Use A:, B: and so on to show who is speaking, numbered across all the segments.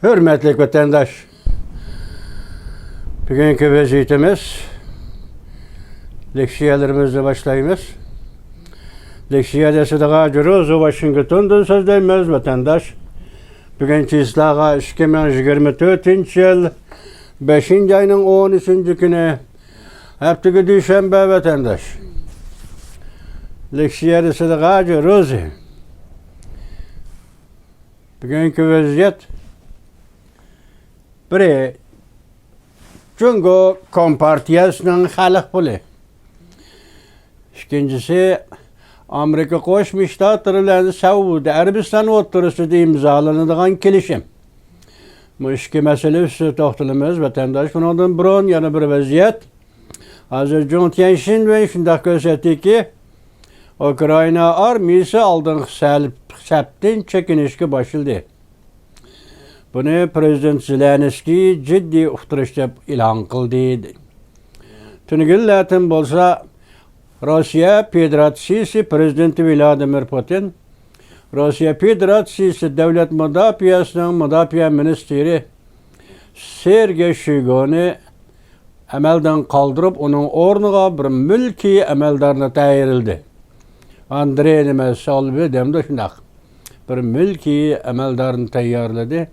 A: Hürmetli vatandaş, bugünkü vaziyetimiz leksiyalarımızla başlayımız. Leksiyada sıdağa jürüz, Washington'dan sözdeyimiz vatandaş. Bugünkü islağa 2024 yıl 5. ayının 13. günü haftaki düşenbe vatandaş. Leksiyada sıdağa jürüz. Bugünkü vaziyet biri Cungo Kompartiyası'nın halk pulu. İkincisi Amerika Koşmuş Ştatları Suudi Arabistan oturusu imzalanılan kelişim. Bu iki mesele üstü toxtalımız vatandaş. Bundan burun yana bir vaziyet. Hazır Cuntiyanshin ve şundak gösterdi ki Ukrayna armiyası aldığın septin çekinişki başladı. Bunu Prezident Zelenskiy ciddi uqtirishda e'lon qildi. Tungillatin bo'lsa Rossiya Federatsiyasi Prezidenti Vladimir Putin, Rossiya Federatsiyasi Davlat mudofaasining mudofaa ministri Sergey Shoigu'ni amaldan qoldirib, uning o'rniga bir mulkiy amaldorni tayinladi. Andrey Solbedemda shunaq bir mulkiy amaldorni tayyorladi.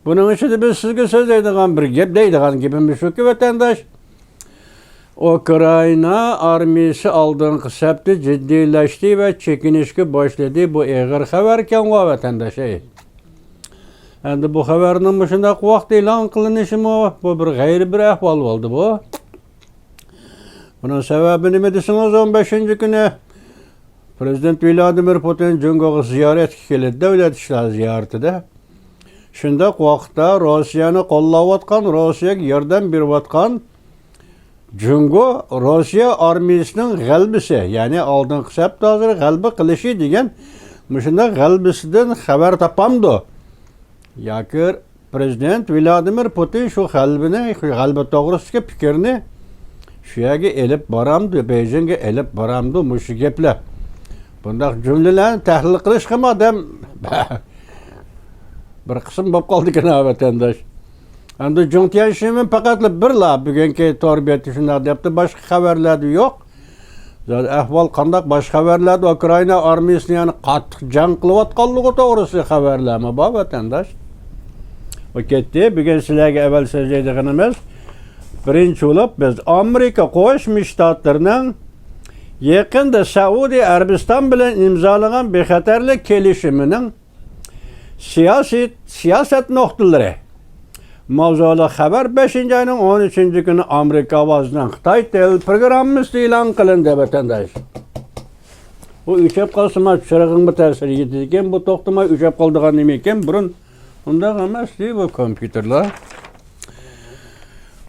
A: Bunun için de biz sizge söz eydiğen bir gep deydiğen gibimiz şu ki vatandaş Ukrayna armiyası aldığın kısaptı ciddileşti ve çekinişki başladı. Bu eğer haberken o vatandaş yani bu haberin başında vakit ilan kılınışı mı? Bu bir gayri bir ahval oldu bu. Bunun sebebini mi desiniz 15. günü Prezident Vladimir Putin Cungo'ya ziyaret keldi. Devlet işleri ziyaretide. Şundaq vaqtda Rossiyani qo'llayotgan, Rossiyaga yordam berayotgan Jungo Rossiya armiyasining g'albisi, ya'ni oldin hisobda hozir g'alba qilishi degan shunday g'albisidan xabar topamdi. Yoki Prezident Vladimir Putin shu g'alba to'g'risidagi fikrni shu yerga elib boramdi, Beijingga elib boramdi, mushu gaplar. Bundaq jumlalarni tahlil qilish ham odam bir kısım bop kaldı ki vatandaş. Endi Cuntiyanshin'in fakat birla bugünkü torbiyeti şunlar yaptı. Başka haberler yok. Zaten ahval kandak başka haberler Ukrayna armiyasını yani qattiq jang qilayotganligi to'g'risida haberlarmi bor vatandaş. O ketdi. Bugün sizlarga evvel so'zlaydiganimiz birinchi bo'lib biz Amerika Qo'shma Shtatlarining yaqinda Saudiya Arabiston bilan imzolagan bexatarlik kelishimining siyaset noktaları. Mavzulu haber 5. ayının 13. günü Amerika avazından Xitay Tel programımız ilan kılındı vatandaş. Bu üçep kalsıma çırağın bir tesiri yetişken bu toktuma üçep kaldığan demeyken burun ondan ama bu kompüterler.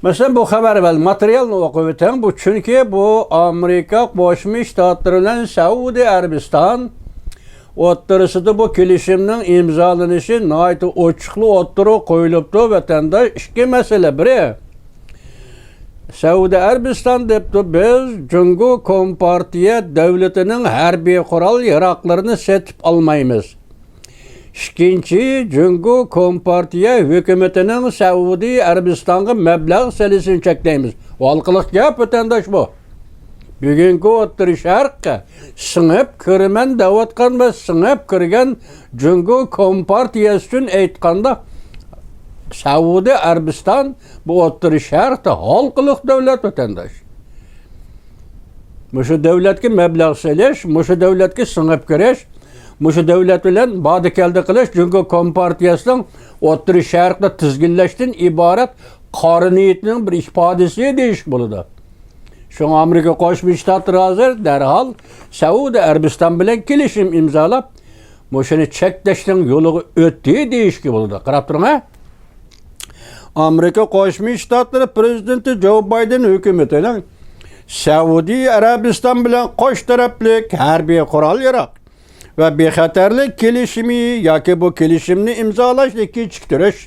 A: Mesela bu haber vel materyalını okuyutan bu çünkü bu Amerika Qo'shma Shtatları Suudi Arabistan o'ttirisida bu kelishimning imzolanishi nihoyatda ochiqli o'ttirib qo'yilibdi vatandaş. İki mesele biri Suudi Arabiston debdi biz Jungo Kompartiya davlatining harbiy qurol yaroqlarini setib olmaymiz. İkinci Jungo Kompartiya hukumatining Suudi Arabistonga mablag' solisini cheklaymiz. Halqiliq gap vatandaş bu. Bugünkü o'ttirish harqqa singib kirman davatgan ve singib kirgan Jungo Kompartiyasi uchun aytganda Suudi Arabiston bu o'ttirish harqda halqiliq davlat vatandaş. Mushu davlatga mablag' solish, mushu davlatga singib kirish, mushu davlat bilan bodikaldi qilish Jungo Kompartiyasining o'ttirish harqda tizginlashdan iborat qora niyatining bir ifodasi deyish bo'ladi. Şu Amerika Qo'shma Shtatlar hazır derhal Suudi Arabiston bilan kelishim imzolab, mushuni cheklashning yo'liga o'tdi deyishga bo'ladi. Qarab turing ha. Amerika Qo'shma Shtatlar prezidenti Joe Biden hukumatining Suudi Arabiston bilan qo'sh taraflik harbiy qurol-yarog' va bexatarlik kelishimi yoki bu kelishimni imzolashni kechiktirish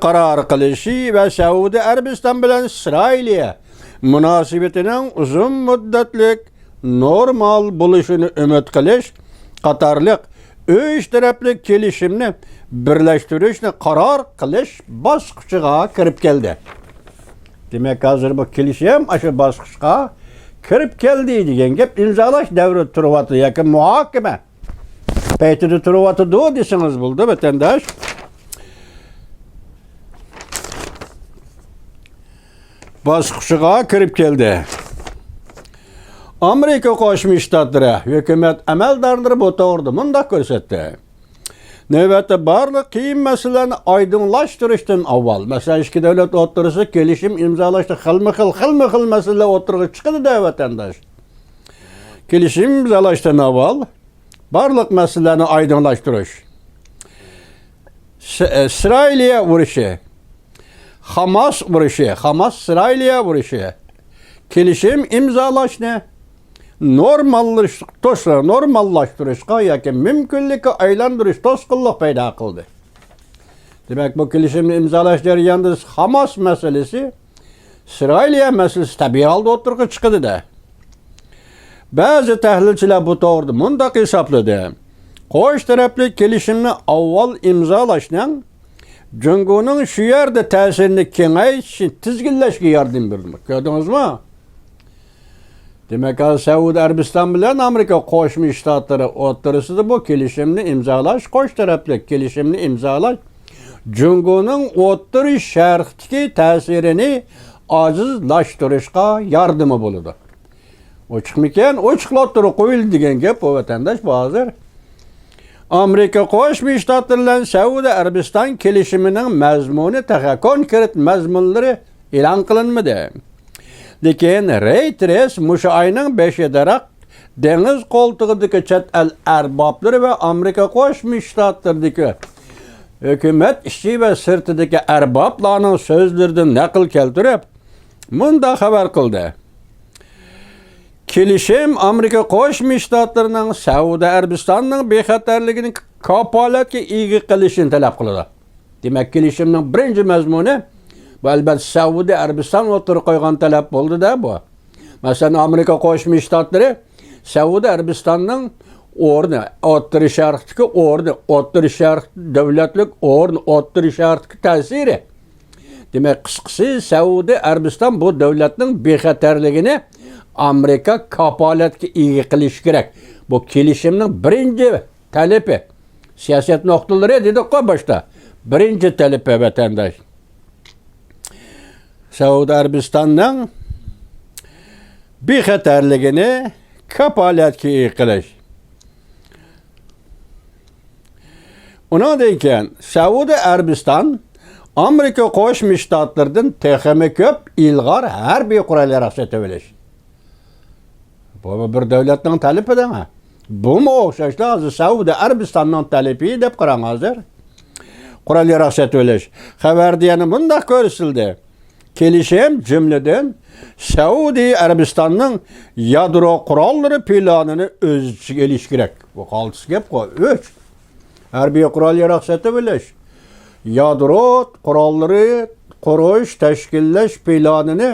A: qaror qilishi va Suudi Arabiston bilan Isroiliya munosabatinin uzun müddetlik normal buluşunu ümit qilish qatorliq üç taraflı kelişimni birleştirishni qaror qilish bosqichiga kirib keldi. Demek hozir bu kelishim shu bosqichga kirib keldi degan gap imzolash davri turyapti yoki muhokama paytida turyapti desangiz bo'ldi vatandosh. Bosqichiga kirib keldi. Amerika Qo'shma Shtatlari hukumat amaldorlari bu to'g'rida mundaq ko'rsatdi. Navbatda barliq qiyin masalalarni oydinlashtirishdan avval, masalan, ikki davlat o'rtasida kelishim imzolashda xilma-xil masalalar o'tirg'i chiqadi da vatandosh. Kelishim imzolashdan avval barliq masalalarni oydinlashtirish. İsrail'e vuruşu, Hamas vuruşu, İsrail'e vuruşu. Kelishim imzolashni normallaştırışqa yoki mümkünlikka aylantirish to'sqinlik paydo qildi. Demak, bu kelishimni imzolash jarayonida Hamas masalasi, İsrail masalasi tabiiy holda o'tirg'i chiqdi-da. Ba'zi tahlilchilar bu to'g'rida mundaq hisobladi. Qo'sh tarafli kelishimni avval imzolashning Jungoning shu yerda ta'sirini kengayish, tizginlashga yordam berdi. Ko'rdingizmi? Demek ki Suudi Arabiston bilan Amerika Qo'shma Shtatlari o'rtasida bu kelishimni imzolash, qo'sh tarafli kelishimni imzolash Jungoning o'rta sharqdagi ta'sirini ojizlashtirishga yordami bo'ladi. Ochiqmikan, ochiqlattirib qo'yildi degan gap bu vatandosh hozir. Amerika Qo'shma Shtatlari bilan Suudi Arabiston kelishimining mazmuni konkret mazmunlari e'lon qilinmadi. Lekin Reuters mushu ayning 5-idaroq dengiz qo'ltig'idagi chet el arboblari va Amerika Qo'shma Shtatlaridagi hukumat ichi va sirtidagi arboblarning so'zlaridan naql keltirib, bunda xabar qildi. Kelishim Amerika Qo'shma Shtatlarining Saudiya Arabistonining bexatarligini kapolatga ega qilishini talab qiladi. Demak, kelishimning birinchi mazmuni bu albatta Saudiya Arabiston o'tirib qo'ygan talab bo'ldi-da bu. Masalan, Amerika Qo'shma Shtatlari Saudiya Arabistonning o'rni, o'rta sharqdagi o'rni, o'rta sharq davlatlik o'rni, o'rta sharqdagi ta'siri. Demak, qisqasi Saudiya Arabiston bu davlatning bexatarligini Amerika kapolatga ega qilish kerak. Bu kelishimning birinchi talabi. Siyosat nuqtalari dedi-ku boshda. Birinchi talabi vatandosh. Suudi Arabistonning bexatarligini kapolatga ega qilish. Undan keyin Suudi Arabiston Amerika Qo'shma Shtatlaridan texnik ko'p ilg'or harbiy qurollar sotib bu bir davlatning talabidir. Bu mu o'xshashlar hozir Suudi Arabistonning talabi deb qarang hozir. Qurollar sotib olish. Xabarda yana bunday ko'rsatildi. Kelishim jumladan Suudi Arabistonning yadro qurollari planini o'z ichiga olish kerak. Bu qoltis gap qo'y. 3. Harbiy qurollar sotib olish. Yadro qurollari qurish, tashkillash planini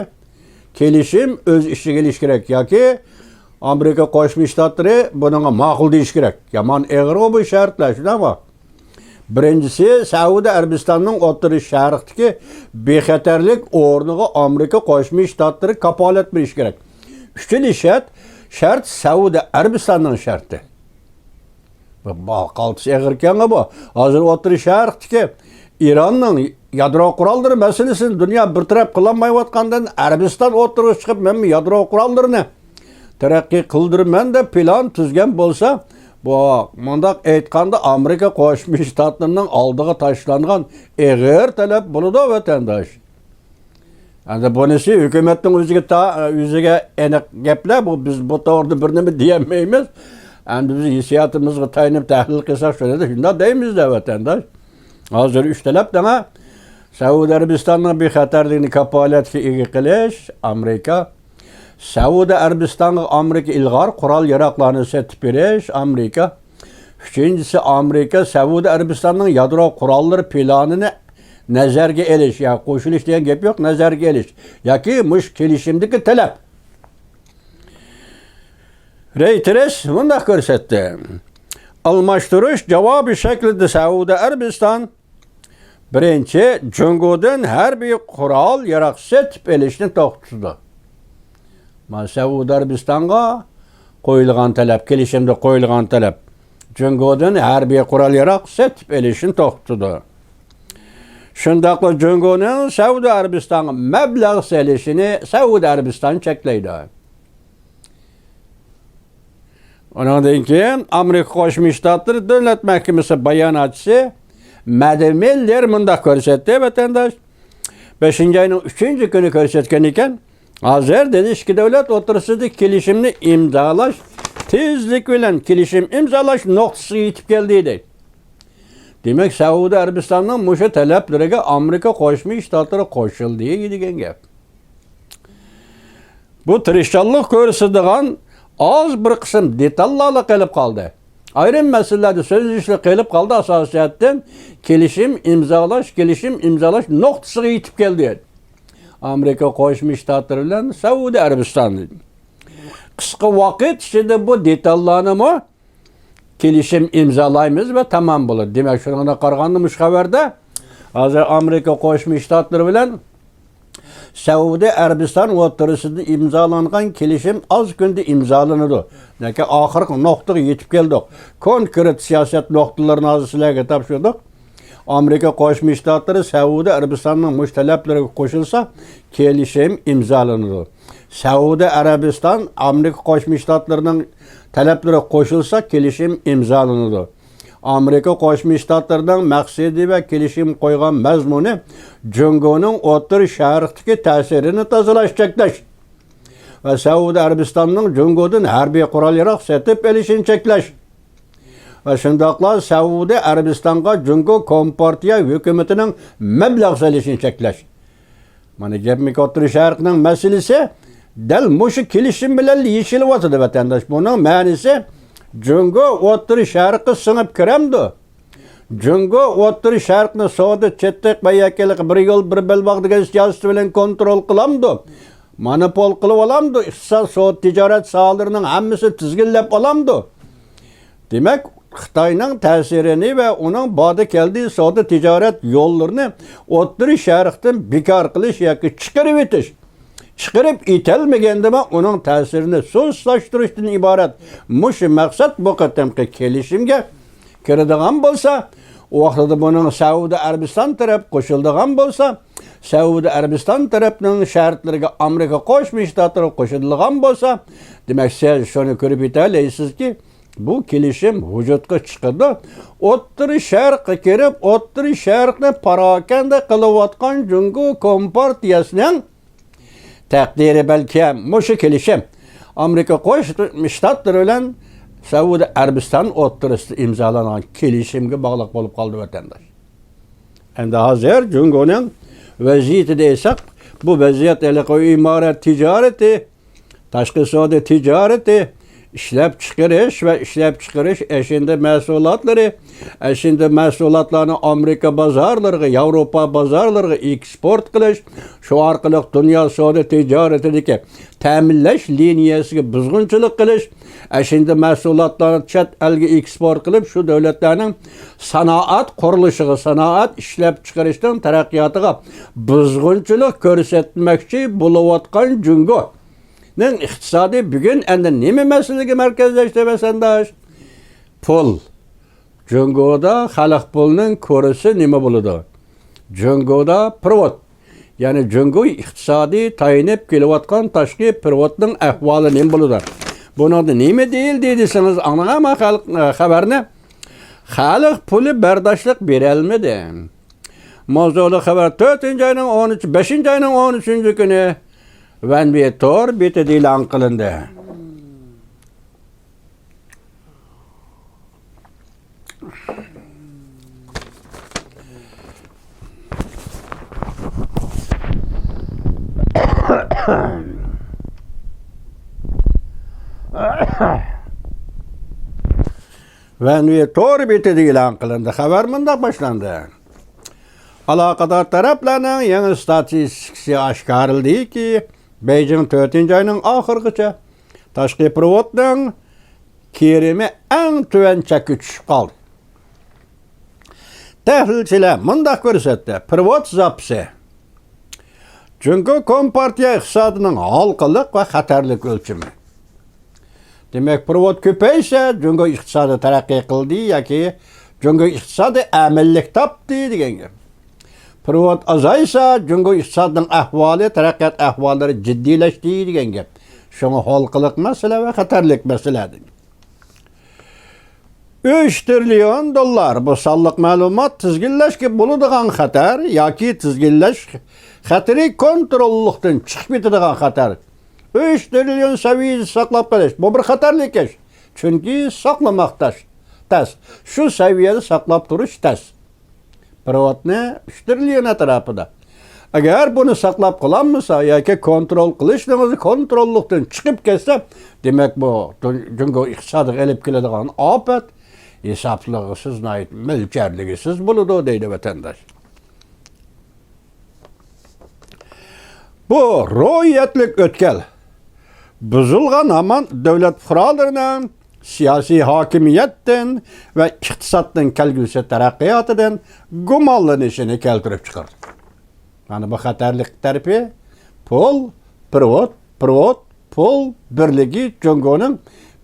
A: kelishim o'z ichiga olish kerak yoki Amerika Qo'shma Shtatlari bunga ma'qul deyish kerak. Yomon eg'ir bu shartlar shunami? Birinchisi Saudiya Arabistonning o'rta sharqdagi bexatarlik o'rniga Amerika Qo'shma Shtatlari kapolat berish kerak. Uchinchi shart Saudiya Arabistonning sharti. Bu qaltis eg'ir ekan bu. Hozir o'rta sharqdagi Iranning yadro qurollari masalasini dunyo bir taraf qilolmayotgandan Arabiston o'rtaga chiqib, men yadro qurollarini taraqqiy qildirman deb plan tuzgan bo'lsa, bu mundaq aytganda Amerika Qo'shma Shtatlarining oldiga tashlangan eg'ir talab bo'ladi vatandosh. Endi bunisi hukumatning o'ziga aniq gaplar, bu biz bu to'g'rida bir nima deyolmaymiz. Endi biz hissiyotimizga tayanib tahlil qilsak shunda deymiz-da vatandosh. Hozir 3 talab dema Saudiya Arabistonning bexatarligini kapolatga ega qilish, Amerika Saudiya Arabistonga Amerika ilg'or qurol-yaroqlarni sotib berish, Amerika. Uchinchisi Amerika Saudiya Arabistonning yadro qurollari planini nazarga olish, ya qo'shilish degan gap yo'q, nazarga olish yoki mush kelishimdagi talab. Reuters bunda ko'rsatdi. almashtirish javobi shaklida Saudiya Arabiston birinchi Jungodan harbiy qurol yarog' setib olishni to'xtatdi. Mana Saudiya Arabistonga qo'yilgan talab, kelishimda qo'yilgan talab Jungodan harbiy qurol yarog' setib olishni to'xtatdi. Shundaqla Jungoning Saudiya Arabistonga mablag' solishini Saudiya Arabiston cheklaydi. Ondan keyin Amerika Qo'shma Shtatlari Davlat Mahkamasi bayonotchisi Miller bunda ko'rsatdi vatandosh. 5-oyning 3-kuni ko'rsatgan ekan. Hozir dedi ikki davlat o'rtasida kelishimni imzolash, tezlik bilan kelishim imzolash nuqtasiga yetib keldi dedi. Demak, Saudiya Arabistonning mushu talablariga Amerika Qo'shma Shtatlari qo'shildi degan gap. Bu tirishchanlik ko'rsatadigan az bir qism detallarla qilib qoldi. Ayrim masalalarda so'zlashlar qilib qoldi, asosiyatdan kelishim imzolash nuqtasiga yetib keldi. Amerika Qo'shma Shtatlari bilan Saudiya Arabistoni. Qisqa vaqt ichida bu detallarni kelishim imzolaymiz va tamam bo'ladi. Demak, shunga qaraganda mush xabarda hozir Amerika Qo'shma Shtatlari bilan Saudiya Arabiston o'rtasida imzolangan kelishim az kunda imzolanadi. Nega oxirgi nuqtaga yetib keldik. Konkret siyosat nuqtalarini hozir sizlarga topshirdik. Amerika Qo'shma Shtatlari Saudiya Arabistonning mush talablariga qo'shilsa, kelishim imzolanadi. Saudiya Arabiston Amerika Qo'shma Shtatlarining talablariga qo'shilsa, kelishim imzolanadi. Amerika Qo'shma Shtatlarining maqsadi va kelishim qo'ygan mazmuni Jungoning O'rta Sharqdagi ta'sirini tozalash cheklash va Saudiya Arabistonning Jungodan harbiy qurol-yarog' sotib olishini cheklash va shundoqla Saudiya Arabistonga Jungo Kompartiya hukumatining mablag' solishini cheklash. Mana gapmi O'rta Sharqning masalasi dal mushu kelishim bilan yechilyapti vatandosh. Buning ma'nosi Jungo O'rta Sharqqa singib kiramdi. Jungo O'rta Sharqni savdo chetlik va yakalik bir yo'l bir belbog' degan siyosat bilan kontrol qilamdi. Monopol qilib olamdi. Iqtisod, savdo, tijorat sohalarining hammasini tizginlab olamdi. Demak, Xitoyning ta'sirini va uning boda keldiyi savdo tijorat yo'llarini O'rta Sharqdan bekor qilish yoki chiqarib etish. Chiqarib etilmaganda uning ta'sirini so'zlashtirishdan iborat. Mush maqsad bu qatamqi kelishimga kiradigan bo'lsa, u vaqtda buning Saudiya Arabiston taraf qo'shiladigan bo'lsa, Saudiya Arabiston tarafining shartlariga Amerika Qo'shma Shtatlari qo'shiladigan bo'lsa, demak siz shuni ko'rib yetalasizki, bu kelishim vujudga chiqadi. O'rta Sharqqa kirib, O'rta Sharqni parokanda qilayotgan Jungo Kompartiyasining taqdiri balki mushu kelishim Amerika Qo'shma Shtatlari bilan Saudiya Arabiston o'rtasida imzolangan kelishimga bog'liq bo'lib qoldi vatandosh. Endi hozir Jungoning vaziyatida esa bu vaziyat imorat tijorati, tashqi savdo tijorati, ishlab chiqarish eşinde mahsulotlarni Amerika bozorlariga, Yevropa bozorlariga eksport qilish, shu orqali dunyo savdo tijoratidagi ta'minlash liniyasiga buzg'unchilik qilish, eşinde mahsulotlarni chet elga eksport qilib, shu davlatlarning sanoat qurilishiga, sanoat ishlab chiqarishdan taraqqiyotiga buzg'unchilik ko'rsatmoqchi bo'layotgan Jungo ning iqtisodiy bugun endi nima masalaga markazlashdi vatandosh? Pul. Jungoda xalq pulining kursi nima bo'ladi? Jungoda pirvot. Ya'ni Jungo iqtisodiy tayinib kelayotgan tashqi pirvotning ahvoli nima bo'ladi? Buni nima deyildi desangiz, anlama xabarni. Xalq puli bardoshlik bera olmadi. Mavzuli xabar 4-oyning 13, 5-oyning 13-kuni Van Tor betida e'lon qilindi. Van Tor betida e'lon qilindi. Xabar bunday boshlandi. Aloqador taraflarning yangi statistikasi oshkorildiki, Beijing 4-oyning oxirigacha tashqi provodning kerimi en tüvençeki düşüp kaldı. Təhlilçilər mındaq görsətdi, pivot zapsi. Çünki Kompartiya iqtisadının halqılıq və xətərlik ölçümü. Demək, pivot köpəysə, çünki iqtisadı tərəqqi qıldı, yoki çünki iqtisadı əmillik tapdı degan. Pivot azaysa, çünki iqtisadının əhvalı, tərəqqiyat əhvalları ciddiləşdi degan gap. Şuna halqılıq məsələ və xətərlik məsələdir. 3 trilyon dollar bu sallıq məlumat tizginləşki buluduğan xətər, yoki tizginləş xətəri kontrolluqdan çıxıb bitidigan xətər. 3 trilyon səviyyəsi saqlab qalish. Bu bir xətərlik iş. Çünki saqlamaq təs. Şu səviyyədə saqlab duruş təs. Privatni 3 trilyon ətrafıda. Əgər bunu saqlab qalanmasa, yoki kontrol qilishimiz kontrolluqdan çıxıb ketsə, demək bu çünki iqtisadi elib keladigan afət hesaplığısız, mülkərligisiz buludu deydi vatandaş. Bu ro'yatlik o'tkal. Buzilgan aman davlat fuqarolarining siyosiy hokimiyatdan va iqtisoddan kelgusi taraqqiyotidan gumonlanishini keltirib chiqardi. Mana bu xatarlik tarafi pul, pul birligi Jungoning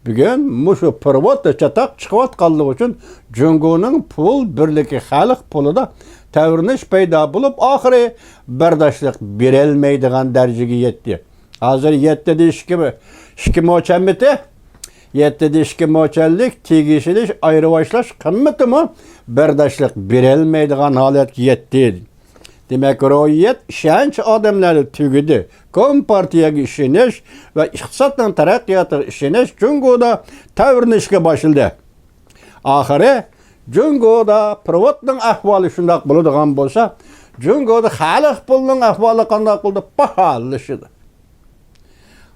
A: bugun mushu pirvotda chataq chiqayotganligi uchun Jungoning pul birligi xalq pulida tavrinish paydo bo'lib, oxiri bardoshlik berilmaydigan darajaga yetdi. Hozir 7 mo'chamiti 7 mo'challik tegishli ayrıvaşlash qimmatimi bardoshlik berilmaydigan holatga yetdi. Demek ro'yat ishonch odamlari tugidi. Kompartiyaga ishonish va iqtisoddan taraqqiyotiga ishonish Jungoda tavrinishga boshildi. Oxiri Jungoda privatning ahvoli shundoq bo'ladigan bo'lsa, Jungoda xalq pulining ahvoli qanday bo'ldi? Pahalashdi.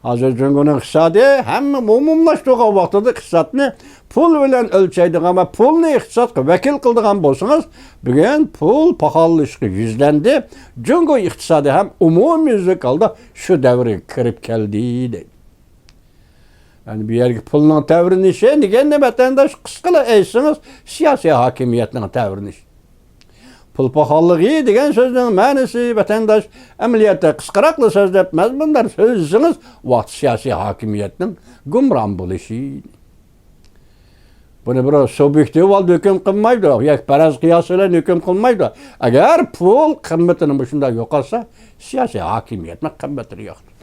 A: Hozir Jungoning iqtisodi hamma umumlashtirgan vaqtida iqtisodni pul bilan o'lchaydigan va pulni iqtisodga vakil qiladigan bo'lsangiz, bugun pul pahalashishga yuzlandi. Jungo iqtisodi ham umumyuzlik holda shu davrga kirib keldi deydi. Yani bu yerga pulning tavrinishi deganda vatandosh qisqacha aytsangiz, siyosiy hokimiyatning tavrinishi. Pul pahallığı degan so'zning ma'nosi vatandosh amaliyotda qisqaroqli so'zlab mazmunlar so'zsangiz, vaqt siyosiy hokimiyatning gumron bo'lishi. Buni biroz subyektiv holda hukm qilmaydi, yoki faraz qiyos bilan hukm qilmaydi. Agar pul qimmatini shunday yo'qolsa, siyosiy hokimiyatning qimmati yo'q.